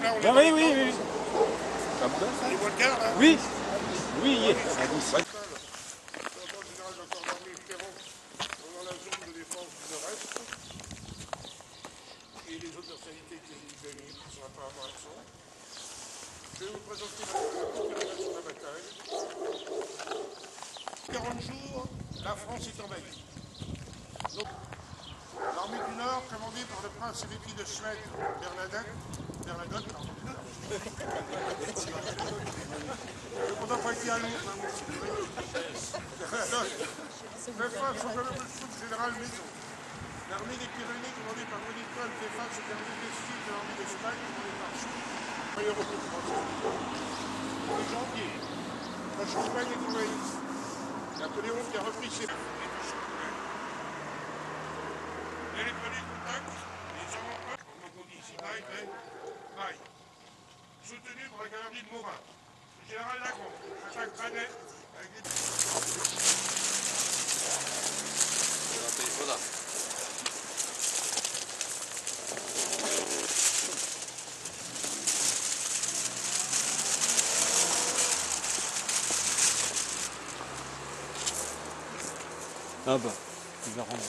là, on est Ah, dans oui, le oui, temps. oui. Tu vois le gars, là? Oui. Oui, Le commandant général de la corps d'armée Perron, dans la zone de défense du Nord-Est, et les autres personnalités qui sont apparemment absents. Je vais vous présenter la configuration de la bataille. 40 jours, la France est envahie. L'armée du Nord, commandée par le prince héritier de Suède, Bernadotte, pardon. Le commandant pas été à Lourdes, hein, monsieur. Bernadotte. Fait face au chef général Maison. L'armée des Pyrénées, commandée par Louis Nicole, fait face aux derniers vestiges de l'armée d'Espagne, commandée par Soult. En janvier, la Champagne est envahie. Napoléon qui a repris ses... Et les premiers contacts, les avant-postes, comme on dit ici, Maille, soutenu par la galerie de Morin. Le général Lagrange attaque Granais avec les... Ah bah, il va rendre.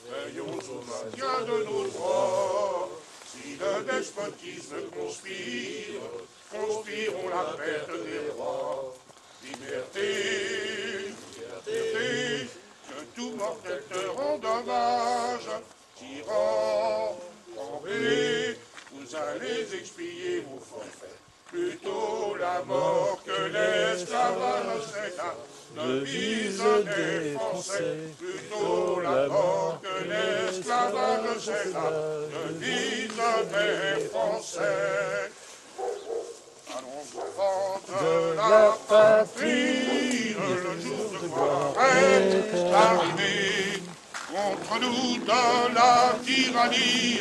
Veillons au maintien de nos droits. Si le despotisme conspire, conspirons la perte des rois. Liberté, liberté, que tout mortel te rende hommage. Tyran, tremblez, vous allez expier vos forfaits. Plutôt la mort que l'esclavage, c'est la devise des Français. Plutôt la mort que l'esclavage, c'est la devise des Français. Allons rendre la patrie, le jour de gloire est arrivé. Contre nous de la tyrannie,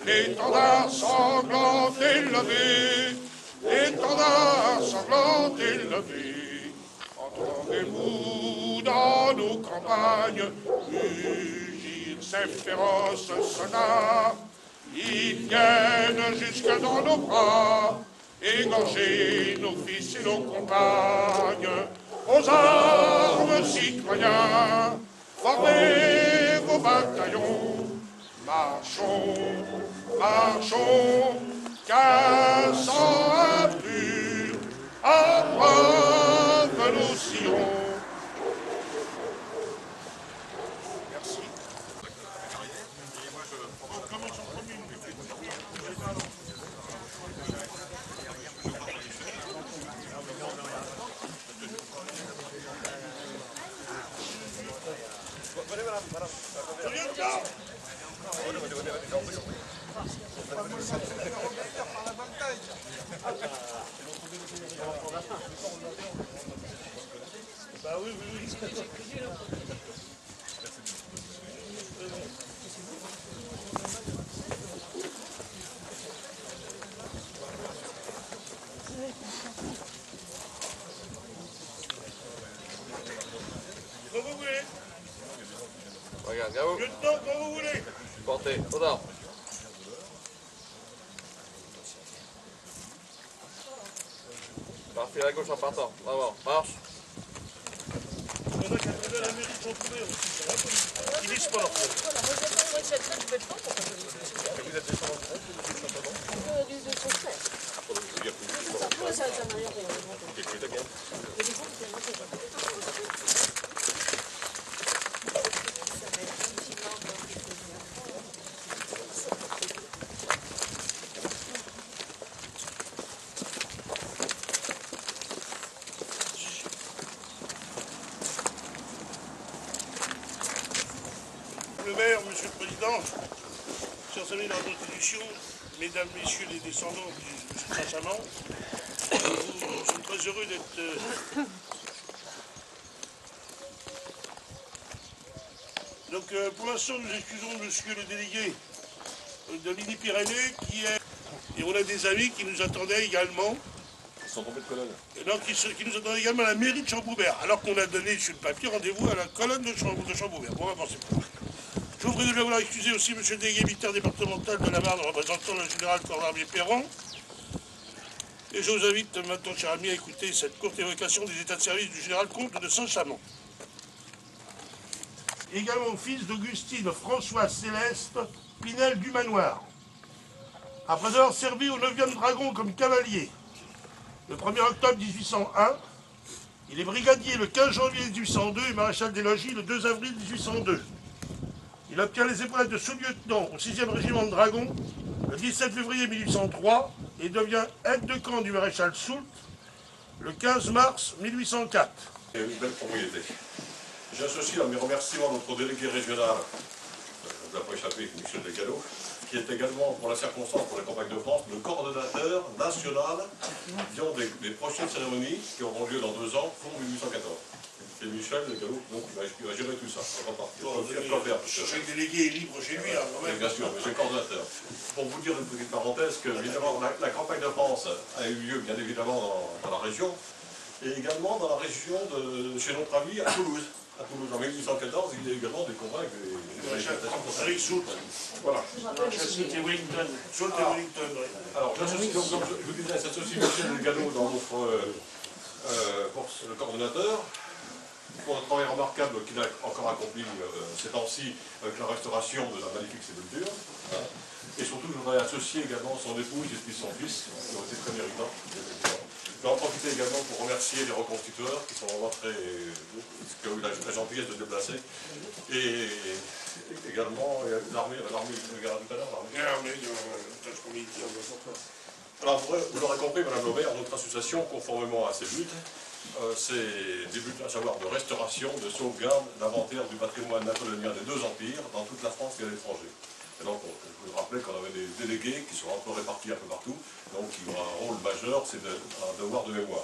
l'étendard sanglant est levé, l'étendard sanglant est levé. Entendez-vous dans nos campagnes mugir ces féroces soldats? Ils viennent jusque dans nos bras, égorger nos fils et nos compagnes. Aux armes, citoyens, formez vos bataillons. Marchons, marchons, qu'un sang impur abreuve nos sillons. Merci. On commence en premier. Bah oui, oui, oui. Quand vous voulez. Regarde, Gao. Lieutenant, quand vous voulez. Portez, au nord. Parfait à gauche en partant. Bravo, marche. Il y en a qui attendaient la mairie de Chantouret aussi. Ils disent pas. Vous êtes descendant Le maire, monsieur le président, chers amis de la Constitution, mesdames, messieurs les descendants du Saint-Chamond, nous sommes très heureux de Donc pour l'instant, nous excusons monsieur le délégué de Midi-Pyrénées qui est... Et on a des amis qui nous attendaient également. Ils sont tombés de colonne. Non, qui nous attendaient également à la mairie de Chamboubert, alors qu'on a donné sur le papier rendez-vous à la colonne de Chamboubert. Bon, avancez. Je voudrais déjà vouloir excuser aussi monsieur le délégué militaire départemental de la Marne, représentant le général corps d'armée Perron. Et je vous invite maintenant, cher ami, à écouter cette courte évocation des états de service du général comte de Saint-Chamond. Également fils d'Augustine François Céleste Pinel du Manoir. Après avoir servi au 9e dragon comme cavalier le 1er octobre 1801, il est brigadier le 15 janvier 1802 et maréchal des logis le 2 avril 1802. Il obtient les épaulettes de sous-lieutenant au 6e régiment de dragons le 17 février 1803 et devient aide-de-camp du maréchal Soult le 15 mars 1804. C'est une belle propriété. J'associe à mes remerciements notre délégué régional, de la pas échappé, Michel Desgallo, qui est également, pour la circonstance, pour la campagne de France, le coordonnateur national des prochaines cérémonies qui auront lieu dans 2 ans, pour 1814. C'est Michel Desgallo, donc il va gérer tout ça. Chaque délégué est libre chez lui, quand même. Bien sûr, mais c'est le coordonnateur. Pour vous dire une petite parenthèse, que évidemment, la campagne de France a eu lieu, bien évidemment, dans la région, et également dans la région de chez notre ami à Toulouse. À Toulouse, en 1814, il y a également des combats avec des manifestations pour ça. Avec Soult. Voilà. Soult et Wellington. Soult et Wellington, oui. Alors, j'associe donc, comme je vous disais, j'associe Michel Desgallo dans notre le coordonnateur, pour un travail remarquable qu'il a encore accompli ces temps-ci avec la restauration de la magnifique sépulture. Et surtout, je voudrais associer également son épouse et puis son fils, qui ont été très méritants. Je vais en profiter également pour remercier les reconstituteurs qui sont vraiment très... qui ont eu la gentillesse de se déplacer. Et également l'armée, le gars tout à l'heure, l'armée. Alors, vous l'aurez compris, Madame Laubert, notre association, conformément à ses buts, c'est des buts à savoir de restauration, de sauvegarde, d'inventaire du patrimoine napoléonien des 2 empires dans toute la France et à l'étranger. Et donc, je vous rappelais qu'on avait des délégués qui sont un peu répartis un peu partout, donc qui ont un rôle majeur, c'est un devoir de mémoire.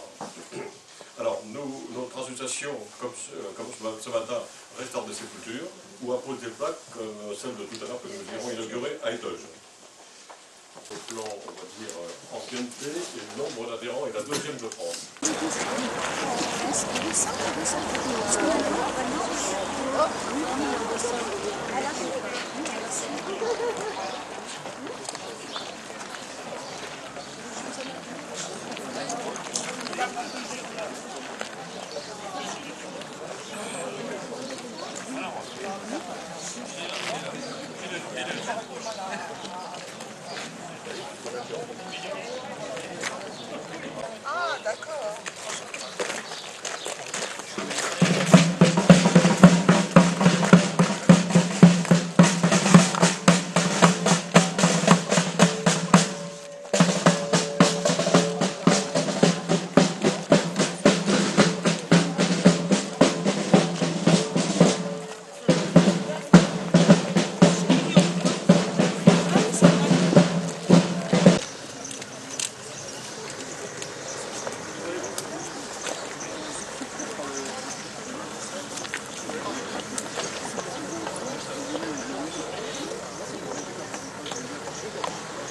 Alors, notre association, comme ce matin, restaure des sépultures, ou appose des plaques, comme celle de tout à l'heure que nous irons inaugurer à Étoges. Au plan, on va dire, ancienneté et le nombre d'adhérents est la 2e de France. Ah, d'accord.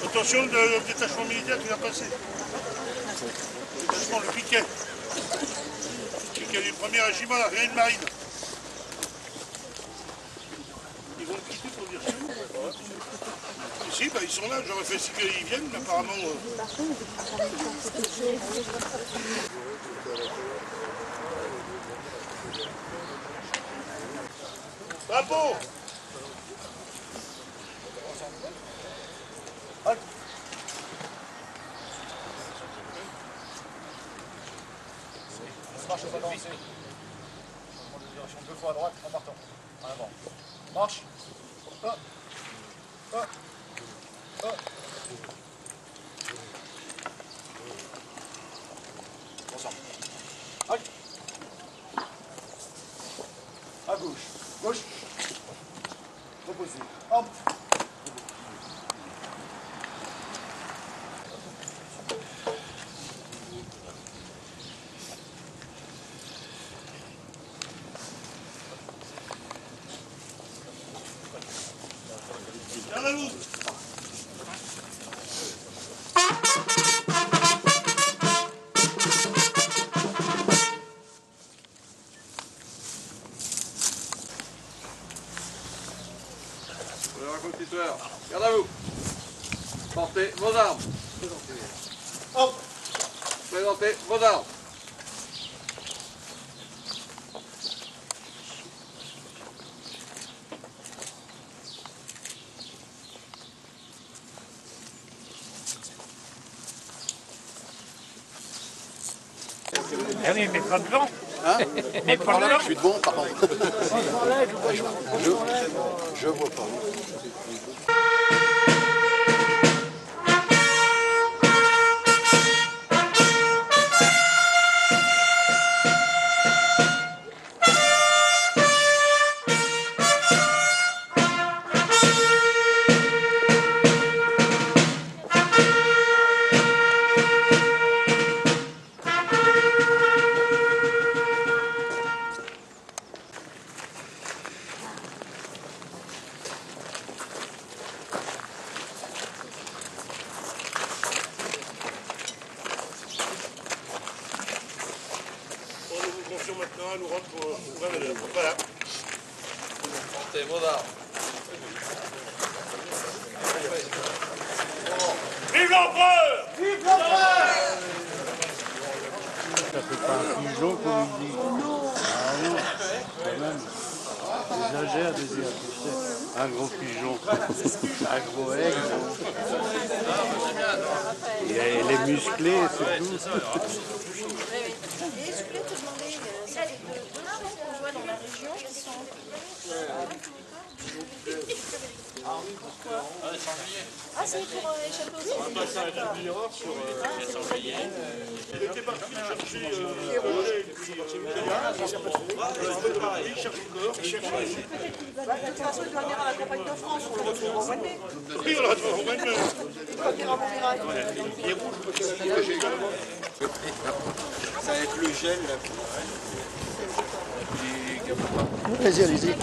Attention, le détachement militaire qui va passer. Le détachement, le piquet. Le piquet du 1er régiment, la Réelle Marine. Ils vont le quitter pour dire ça. Si, bah, ils sont là, j'aurais fait si qu'ils viennent, mais apparemment... Bravo! Marche au pas danser. On prend la direction 2 fois à droite en partant. En avant. Marche. Hop. Hop. Hop. Ensemble. Allez. À gauche. Gauche. Reposez. Hop. vos armes. Hop. Présentez vos armes. Ah oui, mais pas devant. Hein? Mais pas devant. Je suis devant, par contre. Je vois pas. Nous vous confions maintenant à nous rendre pour 20 heures. Voilà. Portez vos armes. Vive l'empereur! Vive l'empereur! Ça fait pas un pigeon comme il dit. Ah non, quand même. Exagère de dire, tu sais. Un gros pigeon, un gros aigle. Et elle est musclée, c'est tout. Et je voulais te demander, ça fait 2 ans qu'on jouait dans la région qui sont... Ah, c'est pour échapper aussi. Il était parti chercher Roger et puis il cherche encore. De toute façon, il doit venir à la campagne de France, on le retrouve au mois de mai. Oui, on l'a retrouvé au mois de mai. Il doit venir à Montmirail. Ça va être le gel là. Vas-y, allez-y.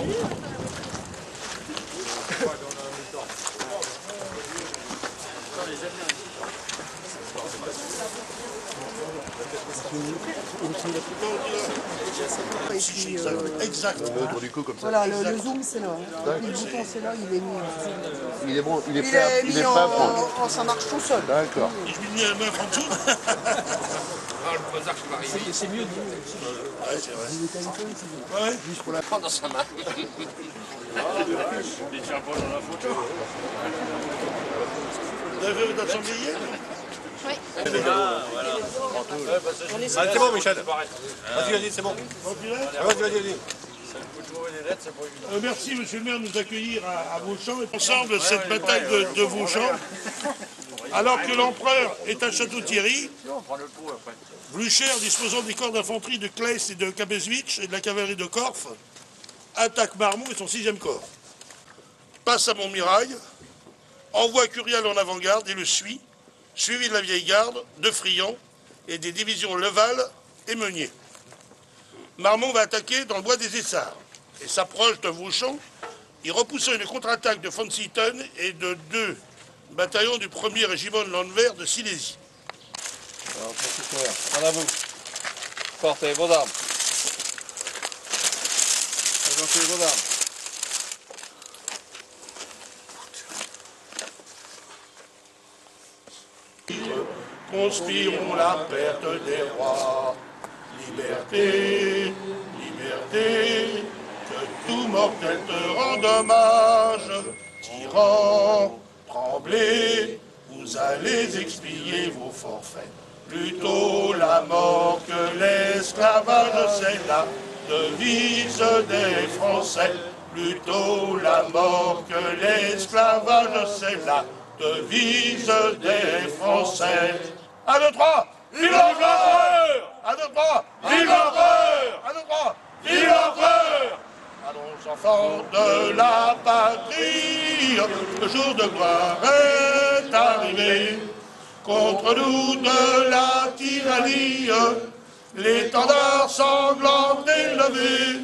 Exact. Du coup, comme ça. Voilà, le zoom c'est là. Le bouton c'est là, il est mis. Il est bon, il est Il prêt à, est il mis est prêt à prendre. ça marche tout seul. D'accord. Et je lui dis à la main en dessous. Ah, le bazar qui va arriver. C'est mieux. Ouais, c'est vrai. Ouais. Juste pour la prendre dans sa main. Vous avez vu notre chandelier? Oui. C'est bon, Michel. Vas-y, vas-y, c'est bon. Vas-y. Merci, monsieur le maire, de nous accueillir à Vauchamp. Ensemble, cette bataille de Vauchamp, alors que l'empereur est à Château-Thierry, Blücher, disposant des corps d'infanterie de Claes et de Kabezwitsch et de la cavalerie de Korff, attaque Marmont et son 6e corps. Passe à Montmirail, envoie Curial en avant-garde et le suit, suivi de la vieille garde, de Friant et des divisions Leval et Meunier. Marmont va attaquer dans le bois des Essarts et s'approche de Vauchamp, y repoussant une contre-attaque de von Sieten et de 2 bataillons du 1er régiment de Landwehr de Silésie. Alors, en à vous. Portez vos armes. Présentez vos armes. Conspirons la perte des rois. Liberté, liberté, que tout mortel te rende hommage. Tyran, tremblez, vous allez expier vos forfaits. Plutôt la mort que l'esclavage, c'est la devise des Français. Plutôt la mort que l'esclavage, c'est la devise des Français. 1, 2, 3, vive l'empereur! 1, 2, 3, vive l'empereur! 1, 2, 3, vive l'empereur! Allons, enfants de la patrie, le jour de gloire est arrivé. Contre nous de la tyrannie, l'étendard sanglant est levé.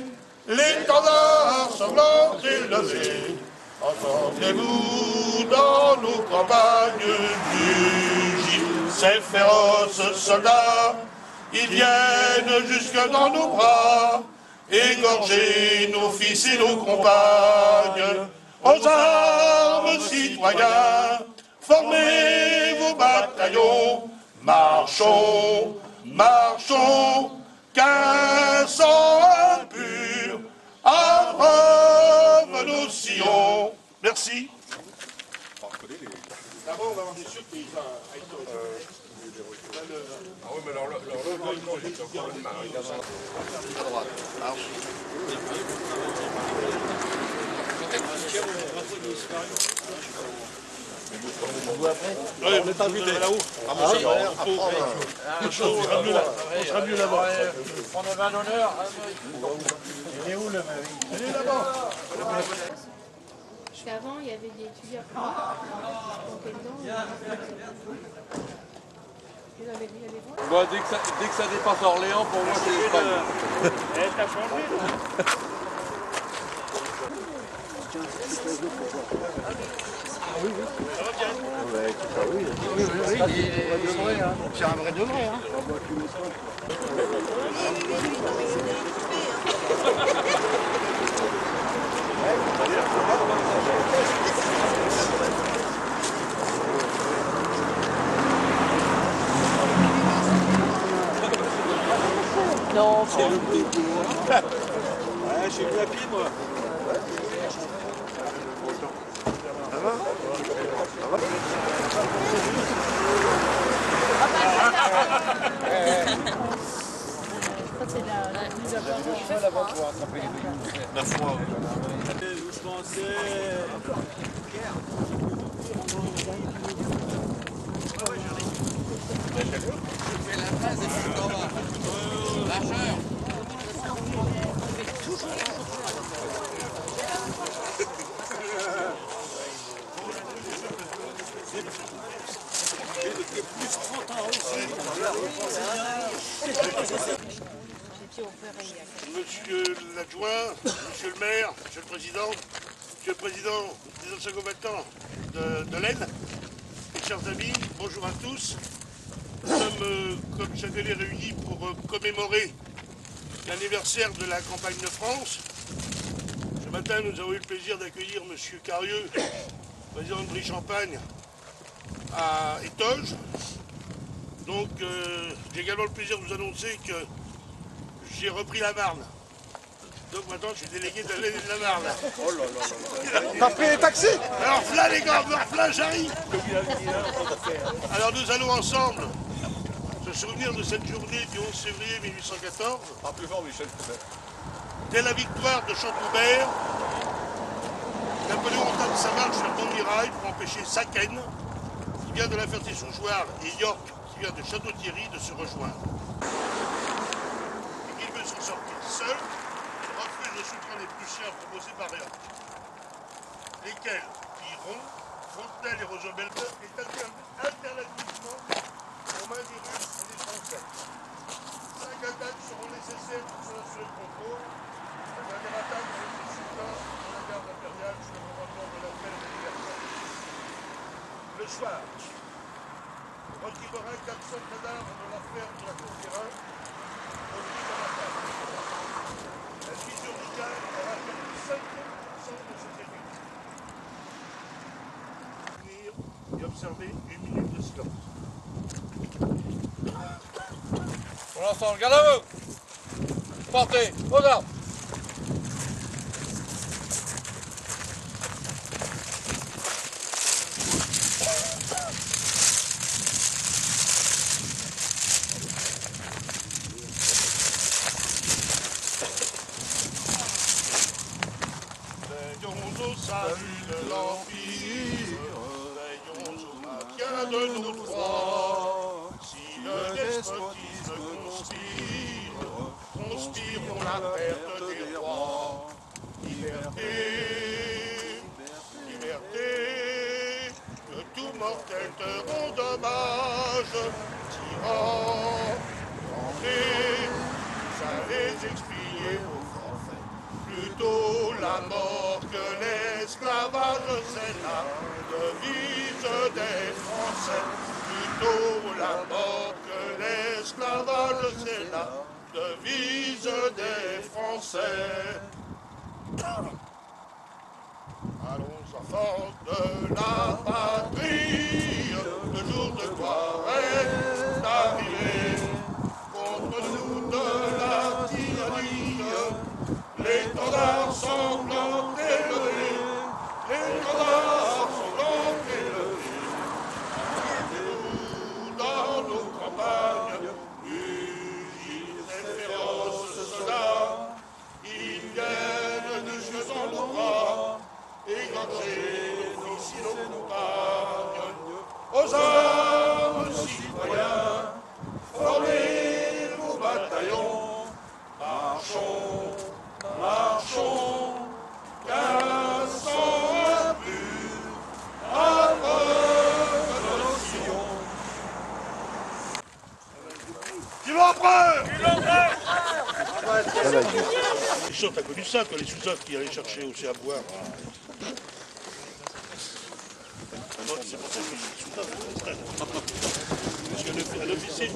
L'étendard sanglant est levé. Entendez-vous dans nos campagnes mugir ces féroces soldats? Ils viennent jusque dans nos bras, égorger nos fils et nos compagnes. Aux armes, citoyens, formez-vous au bataillon, marchons, marchons, qu'un sang impur abreuve nos sillons. Merci. D'abord, on va avoir des surprises. Ah oui, mais alors là, j'ai encore une main. À droite. Oui, on est invité là-haut. On sera mieux là-bas. On avait un honneur. Il est où le mari? Elle est là-bas. Parce qu'avant, il y avait des étudiants. Donc, dedans, il avait voir. Bon, dès que ça dépasse Orléans, pour moi, c'est l'Espagne. Eh, t'as changé, là. C'est un vrai de vrai, hein. Non, c'est le Ouais, j'ai vu à pied, moi. C'est la mise à part. Là-bas pour attraper les deux. La foi. Monsieur l'adjoint, monsieur le maire, monsieur le président des anciens combattants de l'Aisne, mes chers amis, bonjour à tous. Nous sommes, comme chaque année, réunis pour commémorer l'anniversaire de la campagne de France. Ce matin, nous avons eu le plaisir d'accueillir monsieur Carieux, président de Brie-Champagne, à Étoges. Donc, j'ai également le plaisir de vous annoncer que j'ai repris la Marne. Donc maintenant, je suis délégué de l'Aisne et de la Marne. Oh là là là. T'as pris les taxis? Alors là, les gars, là, j'arrive. Alors nous allons ensemble se souvenir de cette journée du 11 février 1814. Pas plus fort, Michel. Dès la victoire de Chateaubert, Napoléon entame sa marche vers Montmirail pour empêcher Sacken, qui vient de la Ferté-sous-Jouarre, et York, qui vient de Château-Thierry, de se rejoindre. Et il veut s'en sortir seul, refuse le soutien des Prussiens proposés par York, lesquels iront, Fontenelle et Roosevelt est alternativement aux mains des Russes et des Français. 5 attaques seront nécessaires pour s'en assurer le contrôle. La dernière attaque est les soldats de la garde impériale sur le commandement de l'appel de l'Universal. Le soir, retirera 400 cadavres de la ferme de la Cour-Terrain au prix de l'attaque. La division du Caire aura perdu 5% de ses effectifs. Et observer une minute de silence. Pour l'ensemble, garde à vous. Portez, aux armes. Veillons au salut de l'Empire, veillons au maintien de nos droits. Si le despotisme conspire pour la perte des rois. Liberté, liberté, que tout mortel te rende hommage. Tyran, André, vous allez expier vos forfaits. Plutôt la mort que l'esclavage, c'est la devise des Français. Plutôt la mort que l'esclavage, c'est la devise des Français. Allons enfants de la patrie, jour de gloire est arrivé. Contre nous de la tyrannie, l'étendard sanglant élevé, l'étendard sanglant élevé. Nous dans nos campagnes, unis et féroces soldats, ils viennent de jeux en nos bras, égorger ici nos compagnes. Aux armes citoyens, formez vos bataillons, marchons, marchons, qu'un sang impur abreuve nos sillons. Tu l'empereur! Les sous-sottes, t'as connu ça, quand les sous-sottes qui allaient chercher aussi à boire. C'est pour ça que je suis sous-sottes. Parce qu'un officier...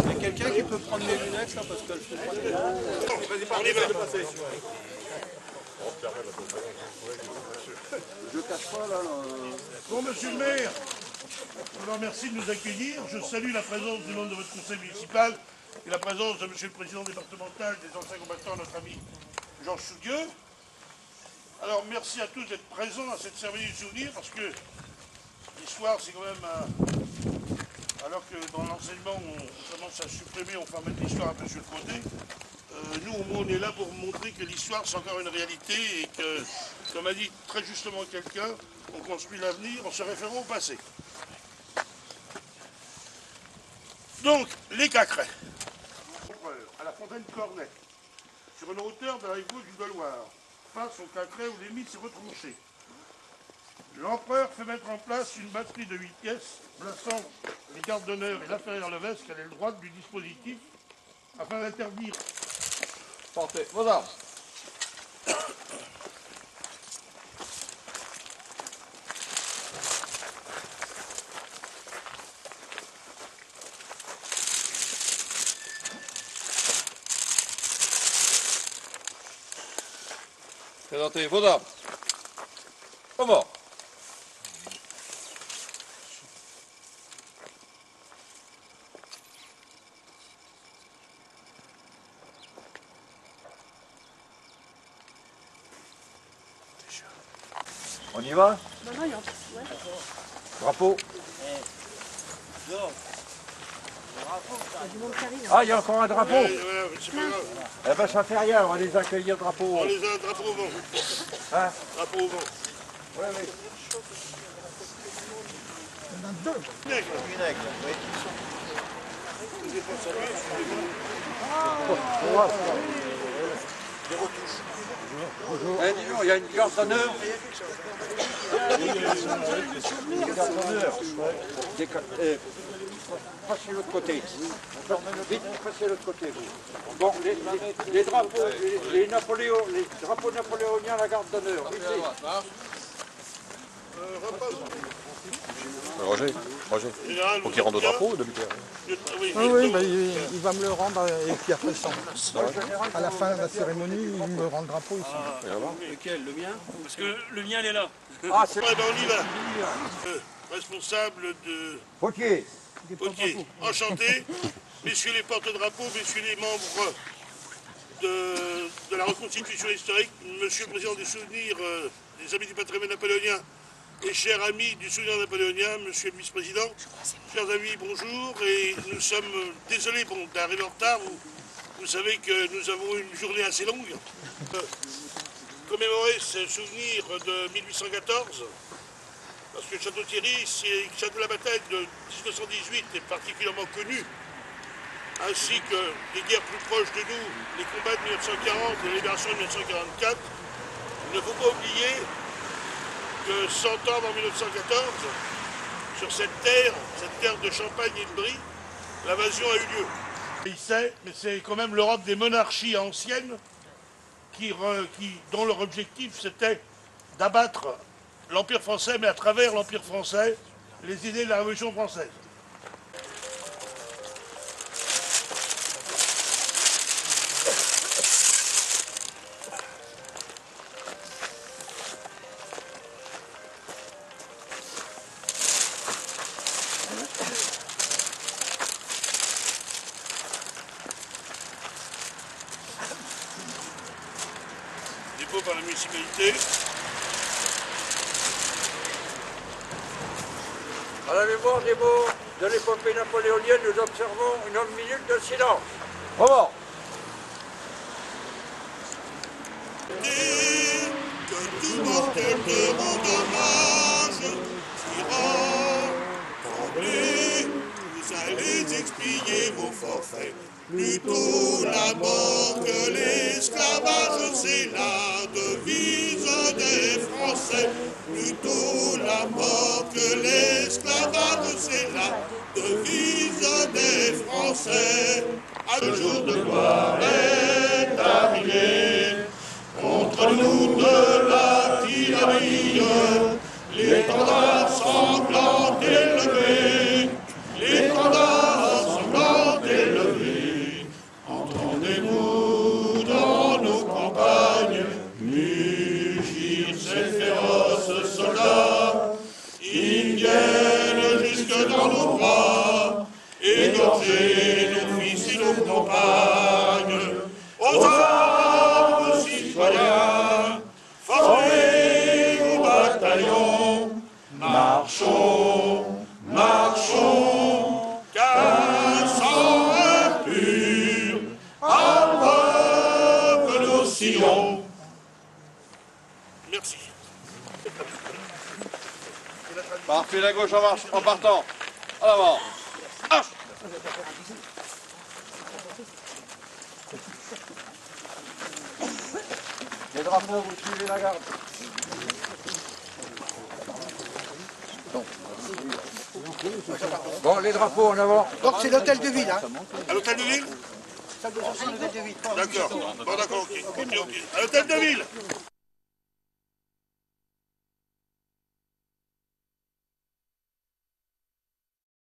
Il y a quelqu'un qui peut prendre mes lunettes là parce que je sais pas. On y va. Je cache pas là. Bon, monsieur le maire, je vous remercie de nous accueillir. Je salue la présence du membre de votre conseil municipal et la présence de monsieur le président départemental des anciens combattants, notre ami Georges Sougueux. Alors, merci à tous d'être présents à cette cérémonie du souvenir, parce que l'histoire, c'est quand même alors que dans l'enseignement, on commence à supprimer, on fait mettre l'histoire un peu sur le côté. Nous, au moins, on est là pour montrer que l'histoire, c'est encore une réalité et que, comme a dit très justement quelqu'un, on construit l'avenir en se référant au passé. Donc, les Cacrets. À la fontaine Cornet, sur une hauteur de la rive gauche du Gauloir, face au Cacret où l'émile s'est retranché. L'empereur fait mettre en place une batterie de 8 pièces, plaçant les gardes d'honneur et l'affaire Levesque à l'aile droite du dispositif, afin d'interdire. Portez vos armes. Présentez vos armes. Comment? On y va? Non, non, il y a un petit... Ouais. Drapeau. Il y a du monde qui arrive. Ah, il y a encore un drapeau. Voilà, c'est pas grave. Eh ben ça fait rien, on va les accueillir drapeau. On les a un drapeau au vent. Hein? Drapeau au vent. Oui, oui. Il y en a deux. Vinaigre, oui. Eh, dis donc, il y a une garde d'honneur. Une garde d'honneur. Passez l'autre côté. Vite, passez l'autre côté. Bon, les drapeaux, les drapeaux napoléoniens, la garde d'honneur. Roger, faut qu'il rende au drapeau de militaire. Oui, bah, il va me le rendre et puis après ça. À la fin de la cérémonie, il me rend le drapeau ici. Lequel? Le mien? Parce que le mien, il est là. Ah, c'est Eh ben, on y va. Responsable de... Potier. Potier. Enchanté. Messieurs les porte-drapeaux, messieurs les membres de la reconstitution historique, monsieur le président des souvenirs des amis du patrimoine napoléonien et chers amis du souvenir napoléonien, monsieur le vice-président, chers amis, bonjour. Et nous sommes désolés d'arriver en retard. Vous savez que nous avons une journée assez longue. Commémorer ce souvenir de 1814, parce que Château-Thierry, c'est le château de la bataille de 1918 est particulièrement connu, ainsi que les guerres plus proches de nous, les combats de 1940 et la libération de 1944. Il ne faut pas oublier que 100 ans avant 1914, sur cette terre de Champagne et de Brie, l'invasion a eu lieu. Il sait, mais c'est quand même l'Europe des monarchies anciennes dont leur objectif c'était d'abattre l'Empire français, mais à travers l'Empire français, les idées de la Révolution française. drapeau par la municipalité. À la mémoire des morts de l'épopée napoléonienne, nous observons une minute de silence. Bravo. Que tout mortel de mon dommage tremblez, vous allez expier vos forfaits. Plutôt la mort que l'esclavage, c'est la devise des Français. Plutôt la mort que l'esclavage, c'est la devise des Français. Le jour de gloire est arrivé, contre nous de la tyrannie, l'étendard sanglant élevé, l'étendard sanglant élevé. Entendez-vous dans nos campagnes mugir ces féroces soldats? Ils viennent jusque dans nos bras, égorger nos fils et nos compagnes. Aux armes, citoyens, formez vos bataillons, marchons, marchons, qu'un sang impur abreuve nos sillons. Merci. Parfait, la gauche en marche, en partant. À l'avant. Marche. Les drapeaux, vous suivez la garde. Bon, les drapeaux en avant. Donc c'est l'hôtel de ville, hein. À l'hôtel de ville? Ça doit être l'hôtel de ville. D'accord. Bon, d'accord, ok. À l'hôtel de ville.